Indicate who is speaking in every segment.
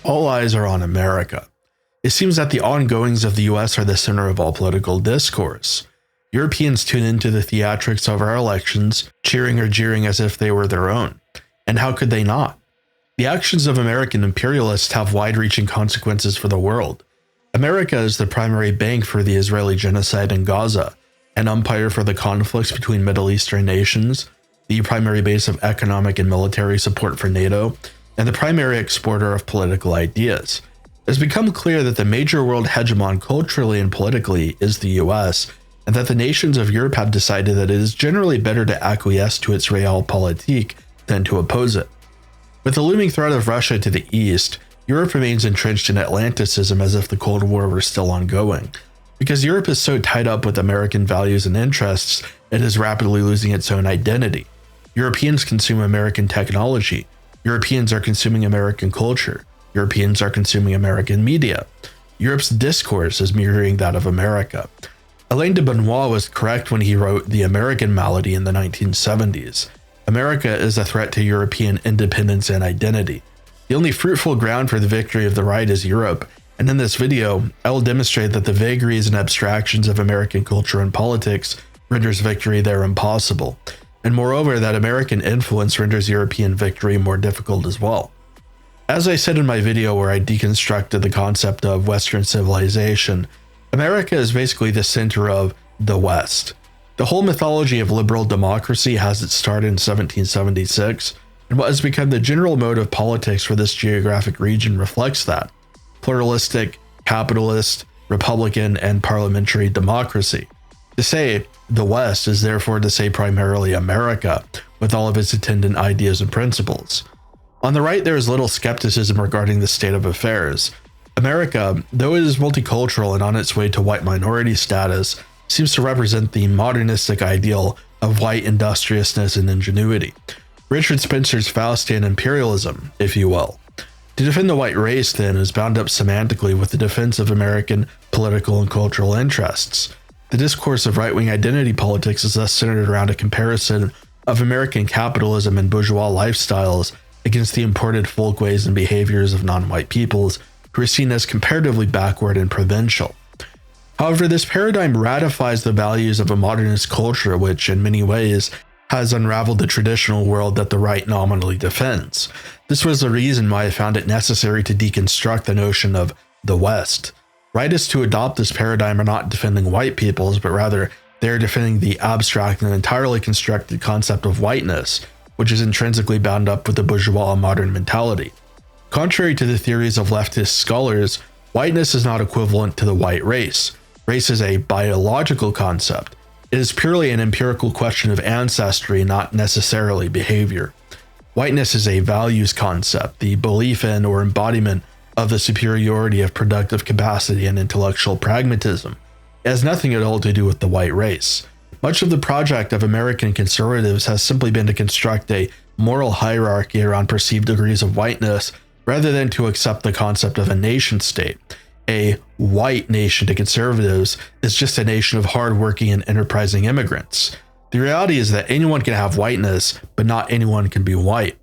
Speaker 1: All eyes are on America. It seems that the ongoings of the US are the center of all political discourse. Europeans tune into the theatrics of our elections, cheering or jeering as if they were their own. And how could they not? The actions of American imperialists have wide-reaching consequences for the world. America is the primary bank for the Israeli genocide in Gaza, an umpire for the conflicts between Middle Eastern nations, the primary base of economic and military support for NATO, and the primary exporter of political ideas. It has become clear that the major world hegemon culturally and politically is the US, and that the nations of Europe have decided that it is generally better to acquiesce to its realpolitik than to oppose it. With the looming threat of Russia to the east, Europe remains entrenched in Atlanticism as if the Cold War were still ongoing. Because Europe is so tied up with American values and interests, it is rapidly losing its own identity. Europeans consume American technology. Europeans are consuming American culture. Europeans are consuming American media. Europe's discourse is mirroring that of America. Alain de Benoist was correct when he wrote The American Malady in the 1970s. America is a threat to European independence and identity. The only fruitful ground for the victory of the right is Europe, and in this video, I will demonstrate that the vagaries and abstractions of American culture and politics renders victory there impossible, and moreover that American influence renders European victory more difficult as well. As I said in my video where I deconstructed the concept of Western civilization, America is basically the center of the West. The whole mythology of liberal democracy has its start in 1776, and what has become the general mode of politics for this geographic region reflects that: pluralistic, capitalist, republican, and parliamentary democracy. To say the West is therefore to say primarily America, with all of its attendant ideas and principles. On the right, there is little skepticism regarding the state of affairs. America, though it is multicultural and on its way to white minority status, seems to represent the modernistic ideal of white industriousness and ingenuity. Richard Spencer's Faustian imperialism, if you will. To defend the white race, then, is bound up semantically with the defense of American political and cultural interests. The discourse of right-wing identity politics is thus centered around a comparison of American capitalism and bourgeois lifestyles against the imported folkways and behaviors of non-white peoples who are seen as comparatively backward and provincial. However, this paradigm ratifies the values of a modernist culture which, in many ways, has unraveled the traditional world that the right nominally defends. This was the reason why I found it necessary to deconstruct the notion of the West. Rightists who adopt this paradigm are not defending white peoples, but rather they are defending the abstract and entirely constructed concept of whiteness, which is intrinsically bound up with the bourgeois modern mentality. Contrary to the theories of leftist scholars, whiteness is not equivalent to the white race. Race is a biological concept. It is purely an empirical question of ancestry, not necessarily behavior. Whiteness is a values concept, the belief in or embodiment of the superiority of productive capacity and intellectual pragmatism. It has nothing at all to do with the white race. Much of the project of American conservatives has simply been to construct a moral hierarchy around perceived degrees of whiteness rather than to accept the concept of a nation state. A white nation to conservatives is just a nation of hardworking and enterprising immigrants. The reality is that anyone can have whiteness, but not anyone can be white.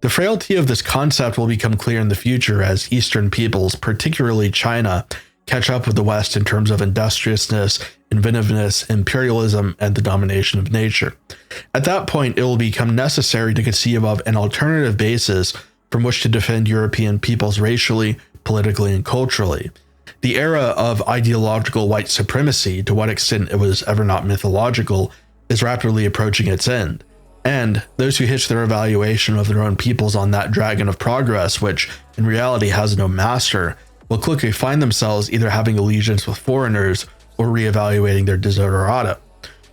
Speaker 1: The frailty of this concept will become clear in the future as Eastern peoples, particularly China, catch up with the West in terms of industriousness, inventiveness, imperialism, and the domination of nature. At that point, it will become necessary to conceive of an alternative basis from which to defend European peoples racially, politically, and culturally. The era of ideological white supremacy, to what extent it was ever not mythological, is rapidly approaching its end. And those who hitch their evaluation of their own peoples on that dragon of progress, which in reality has no master, will quickly find themselves either having allegiance with foreigners or reevaluating their desiderata.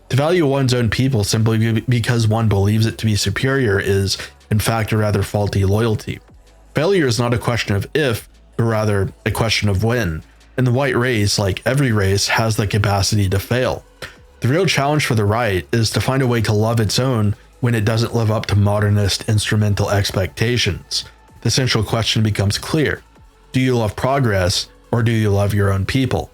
Speaker 1: To value one's own people simply because one believes it to be superior is, in fact, a rather faulty loyalty. Failure is not a question of if, but rather a question of when. And the white race, like every race, has the capacity to fail. The real challenge for the right is to find a way to love its own when it doesn't live up to modernist instrumental expectations. The central question becomes clear. Do you love progress, or do you love your own people?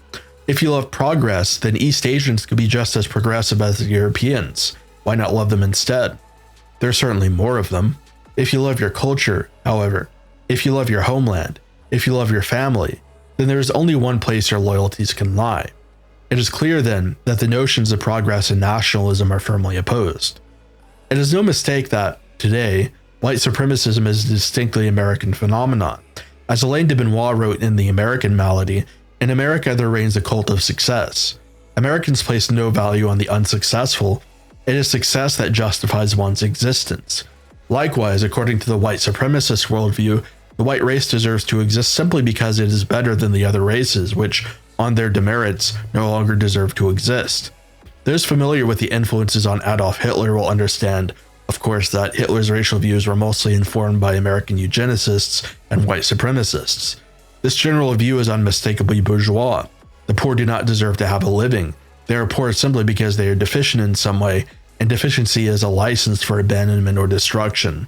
Speaker 1: If you love progress, then East Asians could be just as progressive as the Europeans. Why not love them instead? There are certainly more of them. If you love your culture, however, if you love your homeland, if you love your family, then there is only one place your loyalties can lie. It is clear then that the notions of progress and nationalism are firmly opposed. It is no mistake that, today, white supremacism is a distinctly American phenomenon. As Alain de Benoist wrote in The American Malady, in America there reigns a cult of success. Americans place no value on the unsuccessful. It is success that justifies one's existence. Likewise, according to the white supremacist worldview, the white race deserves to exist simply because it is better than the other races, which, on their demerits, no longer deserve to exist. Those familiar with the influences on Adolf Hitler will understand, of course, that Hitler's racial views were mostly informed by American eugenicists and white supremacists. This general view is unmistakably bourgeois. The poor do not deserve to have a living. They are poor simply because they are deficient in some way, and deficiency is a license for abandonment or destruction.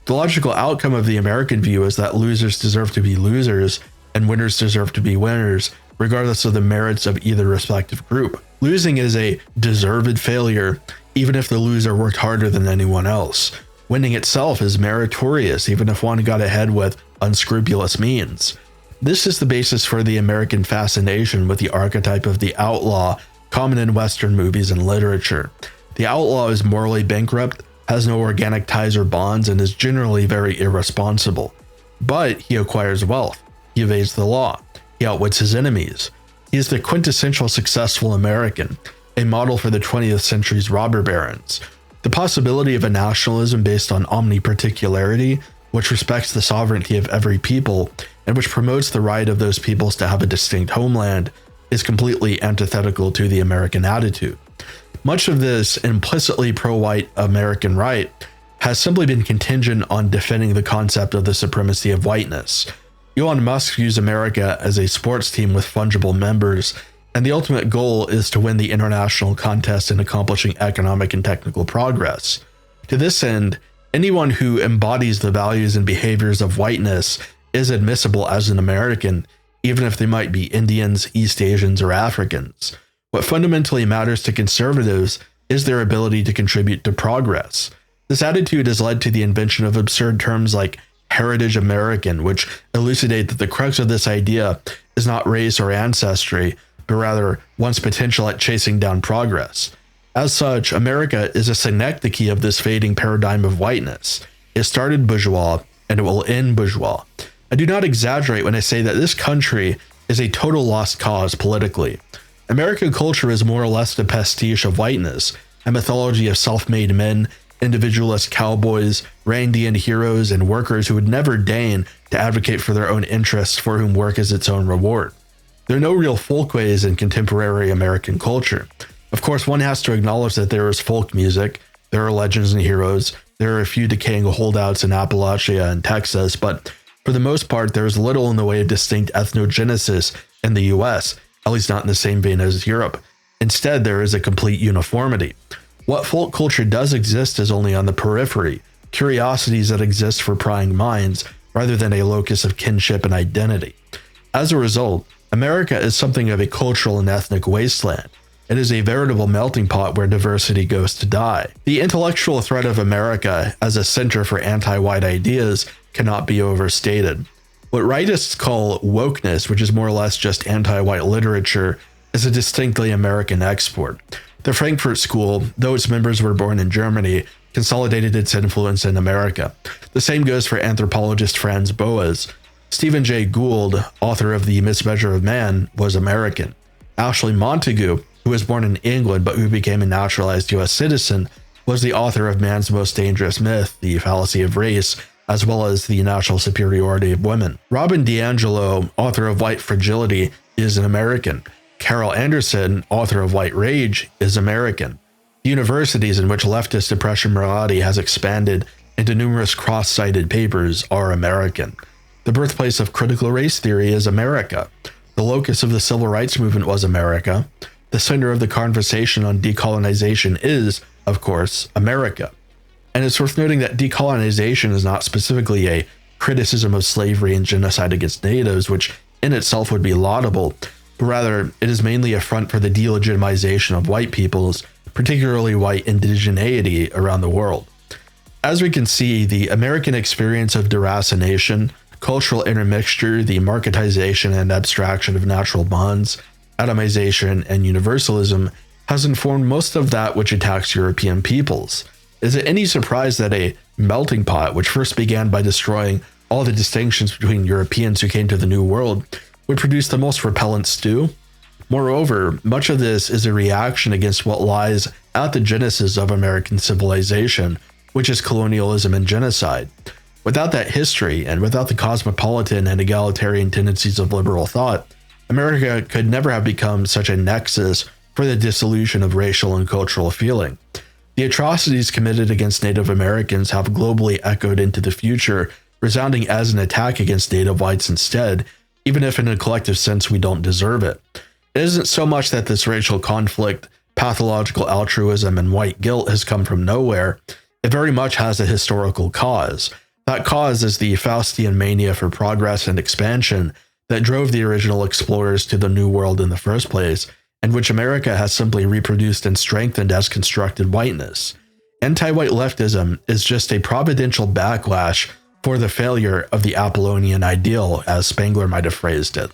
Speaker 1: The logical outcome of the American view is that losers deserve to be losers, and winners deserve to be winners, regardless of the merits of either respective group. Losing is a deserved failure, even if the loser worked harder than anyone else. Winning itself is meritorious, even if one got ahead with unscrupulous means. This is the basis for the American fascination with the archetype of the outlaw, common in Western movies and literature. The outlaw is morally bankrupt, has no organic ties or bonds, and is generally very irresponsible. But he acquires wealth. He evades the law. He outwits his enemies. He is the quintessential successful American, a model for the 20th century's robber barons. The possibility of a nationalism based on omniparticularity, which respects the sovereignty of every people, and which promotes the right of those peoples to have a distinct homeland, is completely antithetical to the American attitude. Much of this implicitly pro-white American right has simply been contingent on defending the concept of the supremacy of whiteness. Elon Musk views America as a sports team with fungible members, and the ultimate goal is to win the international contest in accomplishing economic and technical progress. To this end, anyone who embodies the values and behaviors of whiteness is admissible as an American, even if they might be Indians, East Asians, or Africans. What fundamentally matters to conservatives is their ability to contribute to progress. This attitude has led to the invention of absurd terms like heritage American, which elucidate that the crux of this idea is not race or ancestry, but rather one's potential at chasing down progress. As such, America is a synecdoche of this fading paradigm of whiteness. It started bourgeois, and it will end bourgeois. I do not exaggerate when I say that this country is a total lost cause politically. American culture is more or less the pastiche of whiteness, a mythology of self-made men, individualist cowboys, Randian heroes, and workers who would never deign to advocate for their own interests, for whom work is its own reward. There are no real folkways in contemporary American culture. Of course, one has to acknowledge that there is folk music, there are legends and heroes, there are a few decaying holdouts in Appalachia and Texas, but for the most part, there is little in the way of distinct ethnogenesis in the US, at least not in the same vein as Europe. Instead, there is a complete uniformity. What folk culture does exist is only on the periphery, curiosities that exist for prying minds, rather than a locus of kinship and identity. As a result, America is something of a cultural and ethnic wasteland. It is a veritable melting pot where diversity goes to die. The intellectual threat of America as a center for anti-white ideas cannot be overstated. What rightists call wokeness, which is more or less just anti-white literature, is a distinctly American export. The Frankfurt School, though its members were born in Germany, consolidated its influence in America. The same goes for anthropologist Franz Boas. Stephen Jay Gould, author of The Mismeasure of Man, was American. Ashley Montagu, who was born in England but who became a naturalized U.S. citizen, was the author of Man's Most Dangerous Myth, The Fallacy of Race, as well as The Natural Superiority of Women. Robin DiAngelo, author of White Fragility, is an American. Carol Anderson, author of White Rage, is American. The universities in which leftist oppression morality has expanded into numerous cross-cited papers are American. The birthplace of critical race theory is America. The locus of the civil rights movement was America. The center of the conversation on decolonization is, of course, America. And it's worth noting that decolonization is not specifically a criticism of slavery and genocide against natives, which in itself would be laudable, but rather it is mainly a front for the delegitimization of white peoples, particularly white indigeneity around the world. As we can see, the American experience of deracination, cultural intermixture, the marketization and abstraction of natural bonds, atomization, and universalism has informed most of that which attacks European peoples. Is it any surprise that a melting pot, which first began by destroying all the distinctions between Europeans who came to the New World, would produce the most repellent stew? Moreover, much of this is a reaction against what lies at the genesis of American civilization, which is colonialism and genocide. Without that history, and without the cosmopolitan and egalitarian tendencies of liberal thought, America could never have become such a nexus for the dissolution of racial and cultural feeling. The atrocities committed against Native Americans have globally echoed into the future, resounding as an attack against Native whites instead, even if in a collective sense we don't deserve it. It isn't so much that this racial conflict, pathological altruism, and white guilt has come from nowhere. It very much has a historical cause. That cause is the Faustian mania for progress and expansion that drove the original explorers to the New World in the first place, and which America has simply reproduced and strengthened as constructed whiteness. Anti-white leftism is just a providential backlash for the failure of the Apollonian ideal, as Spengler might have phrased it.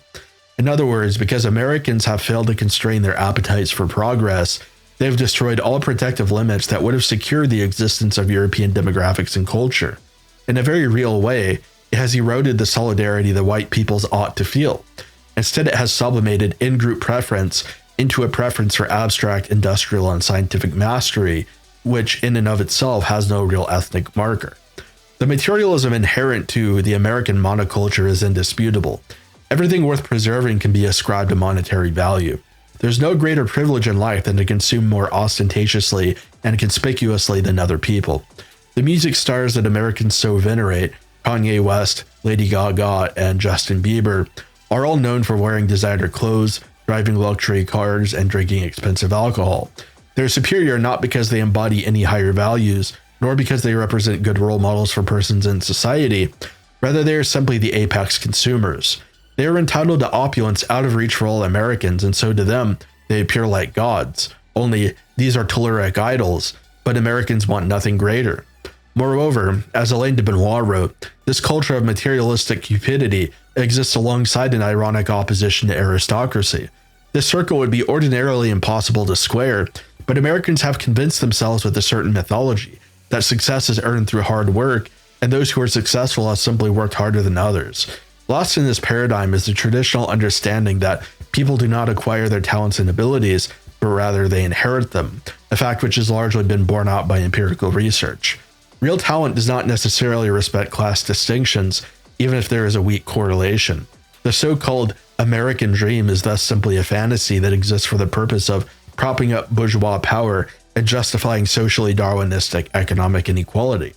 Speaker 1: In other words, because Americans have failed to constrain their appetites for progress, they've destroyed all protective limits that would have secured the existence of European demographics and culture. In a very real way, it has eroded the solidarity the white peoples ought to feel. Instead, it has sublimated in-group preference into a preference for abstract industrial and scientific mastery, which in and of itself has no real ethnic marker. The materialism inherent to the American monoculture is indisputable. Everything worth preserving can be ascribed a monetary value. There's no greater privilege in life than to consume more ostentatiously and conspicuously than other people. The music stars that Americans so venerate, Kanye West, Lady Gaga, and Justin Bieber, are all known for wearing designer clothes, driving luxury cars, and drinking expensive alcohol. They're superior not because they embody any higher values, nor because they represent good role models for persons in society. Rather, they are simply the apex consumers. They are entitled to opulence out of reach for all Americans, and so to them, they appear like gods. Only, these are telluric idols, but Americans want nothing greater. Moreover, as Alain de Benoist wrote, this culture of materialistic cupidity exists alongside an ironic opposition to aristocracy. This circle would be ordinarily impossible to square, but Americans have convinced themselves with a certain mythology that success is earned through hard work, and those who are successful have simply worked harder than others. Lost in this paradigm is the traditional understanding that people do not acquire their talents and abilities, but rather they inherit them, a fact which has largely been borne out by empirical research. Real talent does not necessarily respect class distinctions, even if there is a weak correlation. The so-called American dream is thus simply a fantasy that exists for the purpose of propping up bourgeois power and justifying socially Darwinistic economic inequality.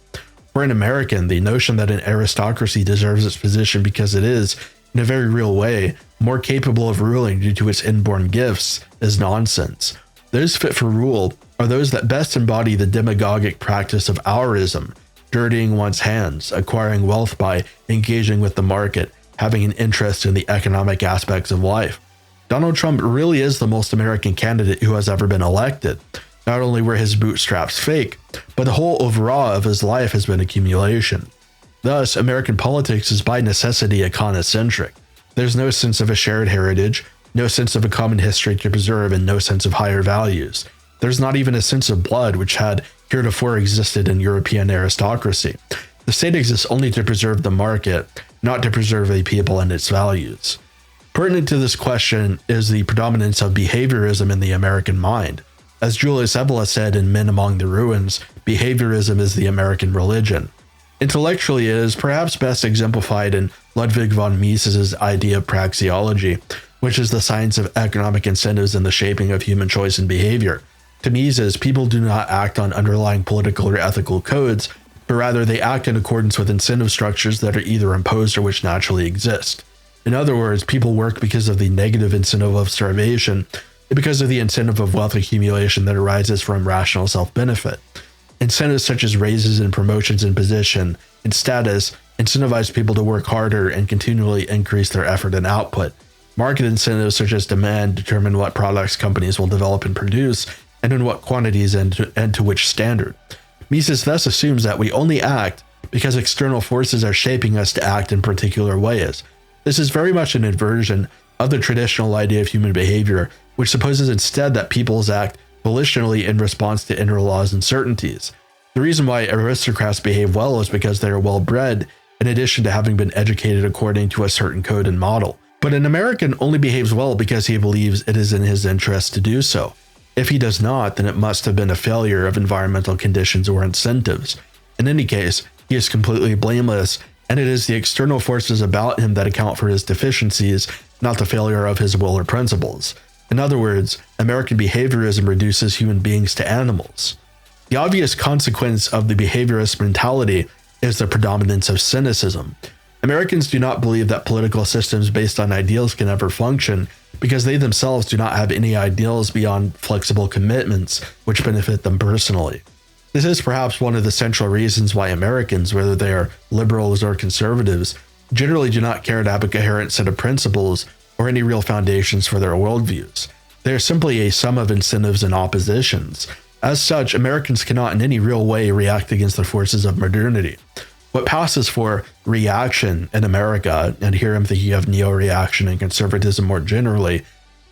Speaker 1: For an American, the notion that an aristocracy deserves its position because it is, in a very real way, more capable of ruling due to its inborn gifts is nonsense. Those fit for rule are those that best embody the demagogic practice of aurism, dirtying one's hands, acquiring wealth by engaging with the market, having an interest in the economic aspects of life. Donald Trump really is the most American candidate who has ever been elected. Not only were his bootstraps fake, but the whole oeuvre of his life has been accumulation. Thus, American politics is by necessity econocentric. There's no sense of a shared heritage, no sense of a common history to preserve, and no sense of higher values. There's not even a sense of blood, which had heretofore existed in European aristocracy. The state exists only to preserve the market, not to preserve a people and its values. Pertinent to this question is the predominance of behaviorism in the American mind. As Julius Evola said in Men Among the Ruins, behaviorism is the American religion. Intellectually, it is perhaps best exemplified in Ludwig von Mises's idea of praxeology, which is the science of economic incentives in the shaping of human choice and behavior. To Mises, people do not act on underlying political or ethical codes, but rather they act in accordance with incentive structures that are either imposed or which naturally exist. In other words, people work because of the negative incentive of starvation, and because of the incentive of wealth accumulation that arises from rational self-benefit. Incentives such as raises and promotions in position and status incentivize people to work harder and continually increase their effort and output. Market incentives such as demand determine what products companies will develop and produce, and in what quantities and to which standard. Mises thus assumes that we only act because external forces are shaping us to act in particular ways. This is very much an inversion of the traditional idea of human behavior, which supposes instead that peoples act volitionally in response to inner laws and certainties. The reason why aristocrats behave well is because they are well bred, in addition to having been educated according to a certain code and model. But an American only behaves well because he believes it is in his interest to do so. If he does not, then it must have been a failure of environmental conditions or incentives. In any case, he is completely blameless, and it is the external forces about him that account for his deficiencies, not the failure of his will or principles. In other words, American behaviorism reduces human beings to animals. The obvious consequence of the behaviorist mentality is the predominance of cynicism. Americans do not believe that political systems based on ideals can ever function because they themselves do not have any ideals beyond flexible commitments which benefit them personally. This is perhaps one of the central reasons why Americans, whether they are liberals or conservatives, generally do not care to have a coherent set of principles or any real foundations for their worldviews. They are simply a sum of incentives and oppositions. As such, Americans cannot in any real way react against the forces of modernity. What passes for reaction in America, and here I'm thinking of neo-reaction and conservatism more generally,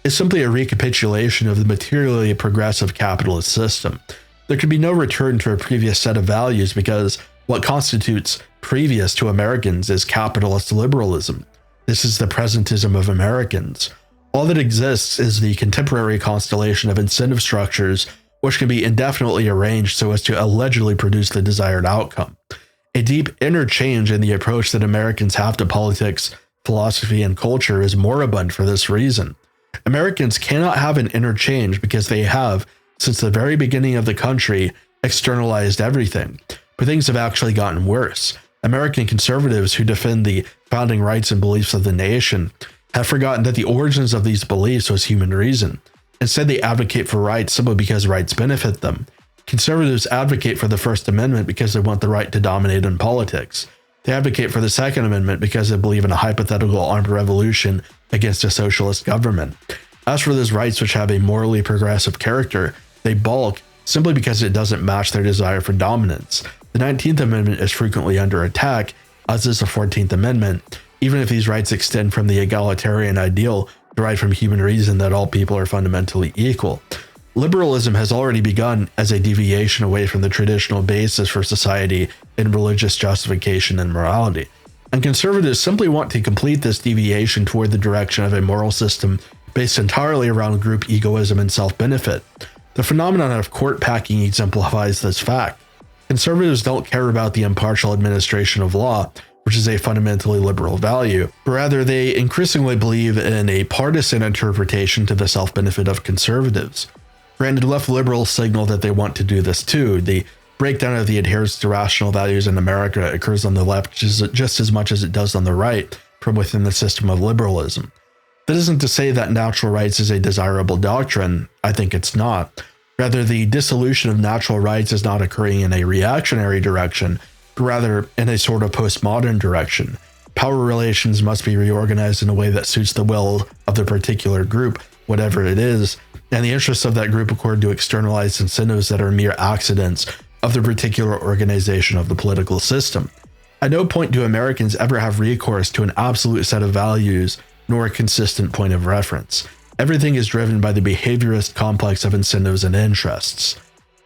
Speaker 1: is simply a recapitulation of the materially progressive capitalist system. There can be no return to a previous set of values because what constitutes previous to Americans is capitalist liberalism. This is the presentism of Americans. All that exists is the contemporary constellation of incentive structures which can be indefinitely arranged so as to allegedly produce the desired outcome. A deep inner change in the approach that Americans have to politics, philosophy, and culture is moribund for this reason. Americans cannot have an inner change because they have, since the very beginning of the country, externalized everything. But things have actually gotten worse. American conservatives who defend the founding rights and beliefs of the nation have forgotten that the origins of these beliefs was human reason. Instead, they advocate for rights simply because rights benefit them. Conservatives advocate for the First Amendment because they want the right to dominate in politics. They advocate for the Second Amendment because they believe in a hypothetical armed revolution against a socialist government. As for those rights which have a morally progressive character, they balk simply because it doesn't match their desire for dominance. The 19th Amendment is frequently under attack, as is the 14th Amendment, even if these rights extend from the egalitarian ideal derived from human reason that all people are fundamentally equal. Liberalism has already begun as a deviation away from the traditional basis for society in religious justification and morality. And conservatives simply want to complete this deviation toward the direction of a moral system based entirely around group egoism and self-benefit. The phenomenon of court packing exemplifies this fact. Conservatives don't care about the impartial administration of law, which is a fundamentally liberal value, but rather they increasingly believe in a partisan interpretation to the self-benefit of conservatives. Granted, left liberals signal that they want to do this too. The breakdown of the adherence to rational values in America occurs on the left just as much as it does on the right from within the system of liberalism. That isn't to say that natural rights is a desirable doctrine. I think it's not. Rather, the dissolution of natural rights is not occurring in a reactionary direction, but rather in a sort of postmodern direction. Power relations must be reorganized in a way that suits the will of the particular group, whatever it is, and the interests of that group according to externalized incentives that are mere accidents of the particular organization of the political system. At no point do Americans ever have recourse to an absolute set of values nor a consistent point of reference. Everything is driven by the behaviorist complex of incentives and interests.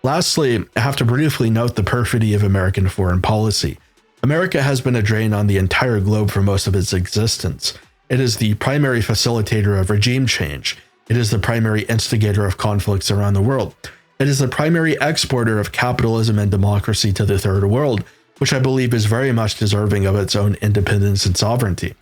Speaker 1: Lastly, I have to briefly note the perfidy of American foreign policy. America has been a drain on the entire globe for most of its existence. It is the primary facilitator of regime change. It is the primary instigator of conflicts around the world. It is the primary exporter of capitalism and democracy to the third world, which I believe is very much deserving of its own independence and sovereignty.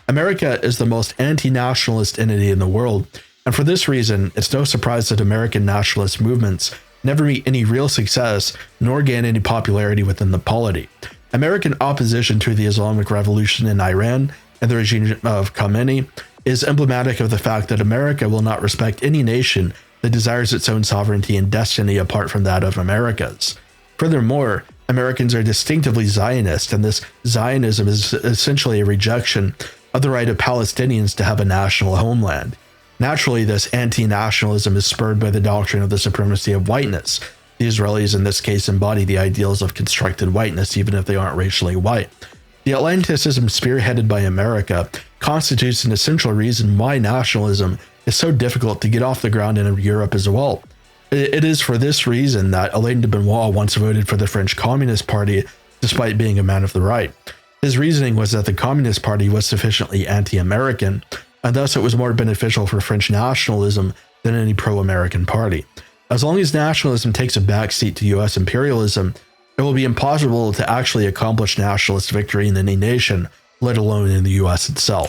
Speaker 1: America is the most anti-nationalist entity in the world, and for this reason, it's no surprise that American nationalist movements never meet any real success nor gain any popularity within the polity. American opposition to the Islamic Revolution in Iran and the regime of Khomeini is emblematic of the fact that America will not respect any nation that desires its own sovereignty and destiny apart from that of America's. Furthermore, Americans are distinctively Zionist, and this Zionism is essentially a rejection of the right of Palestinians to have a national homeland. Naturally, this anti-nationalism is spurred by the doctrine of the supremacy of whiteness. The Israelis in this case embody the ideals of constructed whiteness, even if they aren't racially white. The Atlanticism spearheaded by America constitutes an essential reason why nationalism is so difficult to get off the ground in Europe as well. It is for this reason that Alain de Benoist once voted for the French Communist Party despite being a man of the right. His reasoning was that the Communist Party was sufficiently anti-American, and thus it was more beneficial for French nationalism than any pro-American party. As long as nationalism takes a backseat to US imperialism, it will be impossible to actually accomplish nationalist victory in any nation, let alone in the US itself.